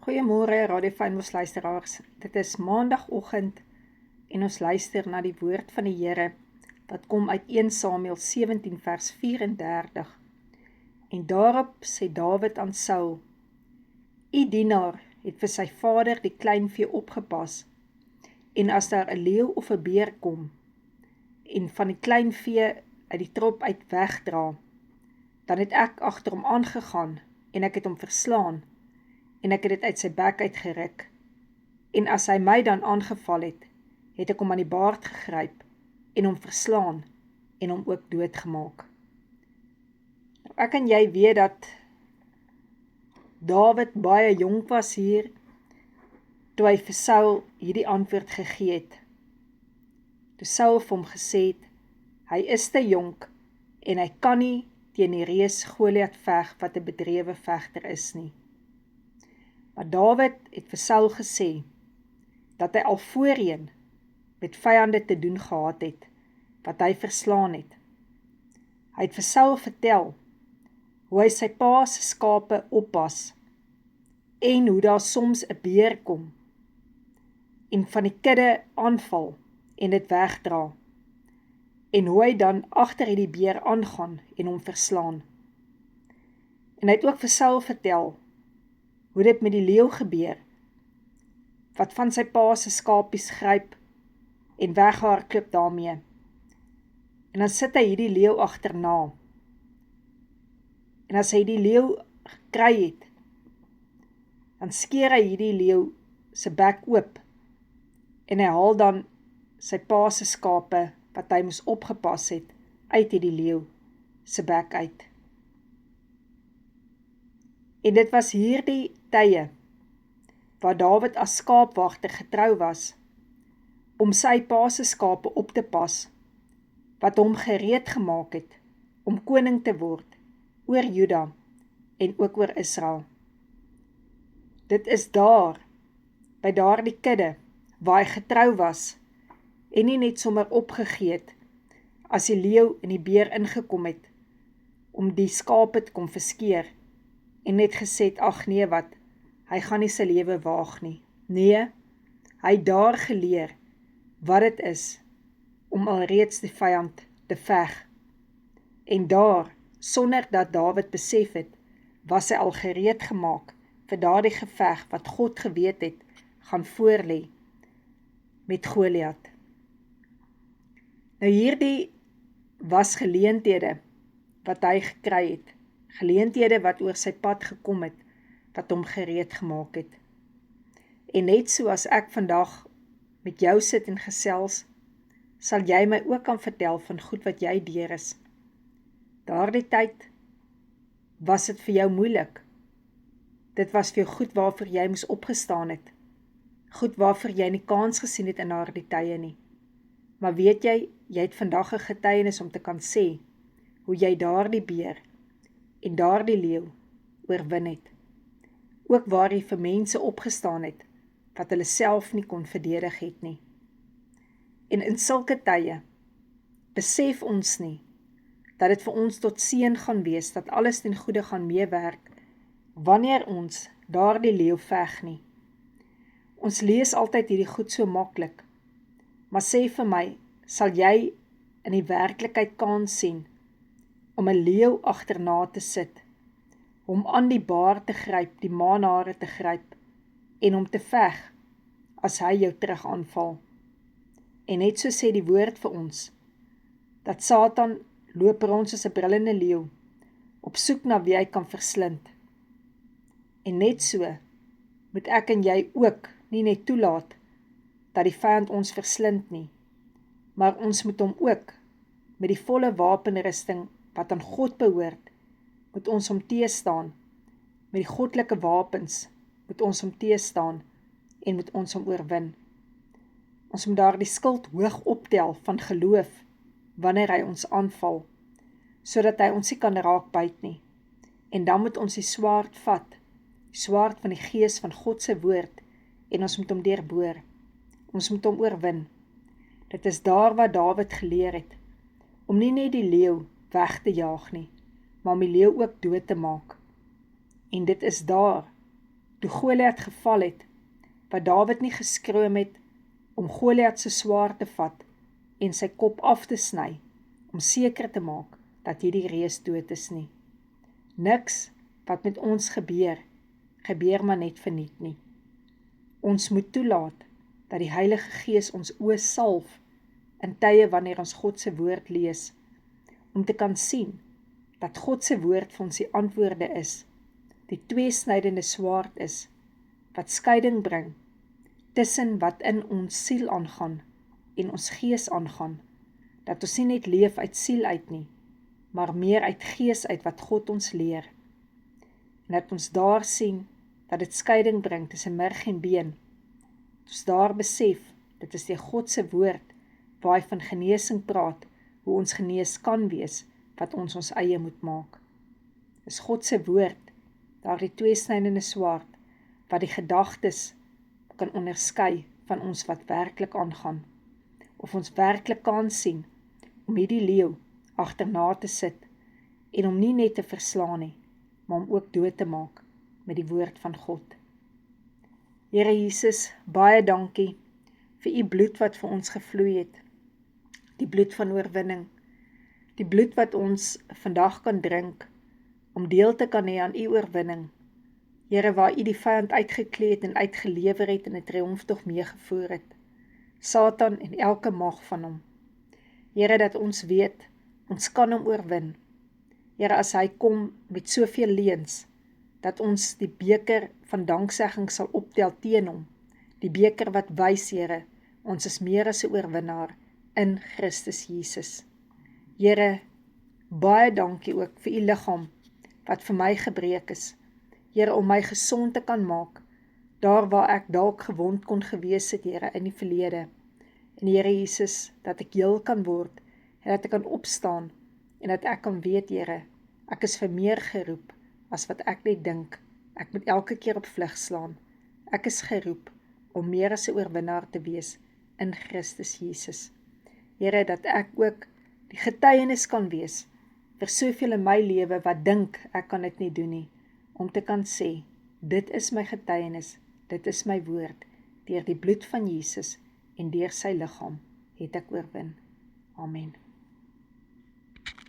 Goeiemôre Radio Fynbos luisteraars. Dit is maandagoggend en ons luister na die woord van die Here wat kom uit 1 Samuel 17 vers 34. En daarop sê Dawid aan Saul: "U dienaar het vir sy vader die kleinvee opgepas, en as daar 'n leeu of 'n beer kom en van die kleinvee uit die trop uit wegdra, dan het ek agter hom aangegaan en ek het hom verslaan en ek het dit uit sy bek uitgeruk. En as hy my dan aangeval het ek hom aan die baard gegryp en hom verslaan en hom ook doodgemaak." Nou, ek en jy weet dat Dawid baie jonk was hier, toe hy vir Saul hierdie antwoord gegee het. Toe Saul vir hom gesê het, hy is te jonk en hy kan nie teen die reus Goliat veg wat 'n bedrewe vegter is nie. Maar Dawid het vir Saul gesê, dat hy al voorheen met vyande te doen gehad het, wat hy verslaan het. Hy het vir Saul vertel, hoe hy sy pa se skape oppas, en hoe daar soms 'n beer kom, en van die kudde aanval, en dit wegdra, en hoe hy dan agter hierdie beer aangaan, en hom verslaan. En hy het ook vir Saul vertel, hoe dit met die leeu gebeur, wat van sy pa se skapies gryp, en weghardloop daarmee. En dan sit hy hierdie leeu agterna. En as hy die leeu gekry het, dan skeer hy hierdie leeu se bek oop, en hy haal dan sy pa se skape, wat hy moes opgepas het, uit hierdie leeu se bek uit. En dit was hierdie tye, waar Dawid as skaapwagter getrou was, om sy pa se skape op te pas, wat hom gereed gemaak het, om koning te word, oor Juda, en ook oor Israel. Dit is daar, by daardie kudde, waar hy getrou was, en nie net sommer opgegee het, as die leeu en die beer ingekom het, om die skape te kom verskeer, en net gesê het, ag nee wat, hy gaan nie sy lewe waag nie. Nee, hy het daar geleer, wat het is, om alreeds die vyand te veg. En daar, sonder dat Dawid besef het, was hy al gereed gemaak, vir daardie geveg, wat God geweet het, gaan voorlê, met Goliat. Nou hierdie was geleenthede, wat hy gekry het, geleenthede wat oor sy pad gekom het, wat hom gereed gemaak het. En net so as ek vandag met jou sit en gesels, sal jy my ook kan vertel van goed wat jy deur is. Daardie tyd was dit vir jou moeilik. Dit was vir jou goed waarvoor jy moes opgestaan het. Goed waarvoor jy nie kans gesien het in daardie tye nie. Maar weet jy het vandag 'n getuienis om te kan sê, hoe jy daardie beer en daardie leeu oorwin het. Ook waar jy vir mense opgestaan het, wat hulle self nie kon verdedig het nie. En in sulke tye, besef ons nie, dat dit vir ons tot seën gaan wees, dat alles ten goeie gaan meewerk, wanneer ons daardie leeu veg nie. Ons lees altyd hierdie goed so maklik, maar sê vir my, sal jy in die werklikheid kans sien, om 'n leeu agterna te sit, hom aan die baard te gryp, die manhare te gryp, en hom te veg, as hy jou terug aanval. En net so sê die woord vir ons, dat Satan loop rond soos 'n brullende leeu, op soek na wie hy kan verslind. En net so, moet ek en jy ook nie net toelaat, dat die vyand ons verslind nie, maar ons moet hom ook, met die volle wapenrusting, wat aan God behoort, moet ons hom teestaan, met die goddelike wapens, moet ons hom teestaan, en moet ons hom oorwin. Ons moet daar die skild hoog optel van geloof, wanneer hy ons aanval, sodat hy ons nie kan raak byt nie. En dan moet ons die swaard vat, die swaard van die gees van God se woord, en ons moet hom deurboor. Ons moet hom oorwin. Dit is daar wat Dawid geleer het, om nie net die leeu weg te jaag nie, maar om die leeu ook dood te maak. En dit is daar, toe Goliat geval het, wat Dawid nie geskroom het om Goliat se swaard te vat en sy kop af te sny, om seker te maak dat hierdie reus dood is nie. Niks wat met ons gebeur maar net verniet nie. Ons moet toelaat dat die Heilige Gees ons oë salf in tye wanneer ons God se woord lees, om te kan sien dat God se woord vir ons die antwoorde is, die tweesnydende swaard is, wat skeiding bring tussen wat in ons siel aangaan en ons gees aangaan, dat ons nie net leef uit siel uit nie, maar meer uit gees uit wat God ons leer. En dat ons daar sien dat dit skeiding bring tussen murg en been. Dat ons daar besef, dit is die God se woord waar hy van genesing praat, hoe ons genees kan wees, wat ons eie moet maak. Dis God se woord, daar die tweesnydende swaard, wat die gedagtes kan onderskei van ons wat werklik aangaan, of ons werklik kan sien, om hierdie leeu agterna te sit, en om nie net te verslaan nie, maar om ook dood te maak met die woord van God. Here Jesus, baie dankie vir u bloed wat vir ons gevloei het, die bloed van oorwinning, die bloed wat ons vandag kan drink, om deel te kan hê aan u oorwinning. Here, waar u die vyand uitgekleed en uitgelewer het en 'n triomftog meegevoer het, Satan en elke mag van hom. Here, dat ons weet, ons kan hom oorwin. Here, as hy kom met soveel leuns, dat ons die beker van danksegging sal optel teen hom, die beker wat wys, Here, ons is meer as 'n oorwinnaar in Christus Jesus. Here, baie dankie ook vir u liggaam, wat vir my gebreek is. Here, om my gesond te kan maak, daar waar ek dalk gewond kon gewees het, Here, in die verlede. En Here Jesus, dat ek heel kan word, en dat ek kan opstaan, en dat ek kan weet, Here, ek is vir meer geroep, as wat ek net dink, ek moet elke keer op vlug slaan. Ek is geroep, om meer as 'n oorwinnaar te wees, in Christus Jesus. Here, dat ek ook die getuienis kan wees, vir soveel in my lewe, wat dink, ek kan dit nie doen nie, om te kan sê, dit is my getuienis, dit is my woord, deur die bloed van Jesus, en deur sy liggaam, het ek oorwin. Amen.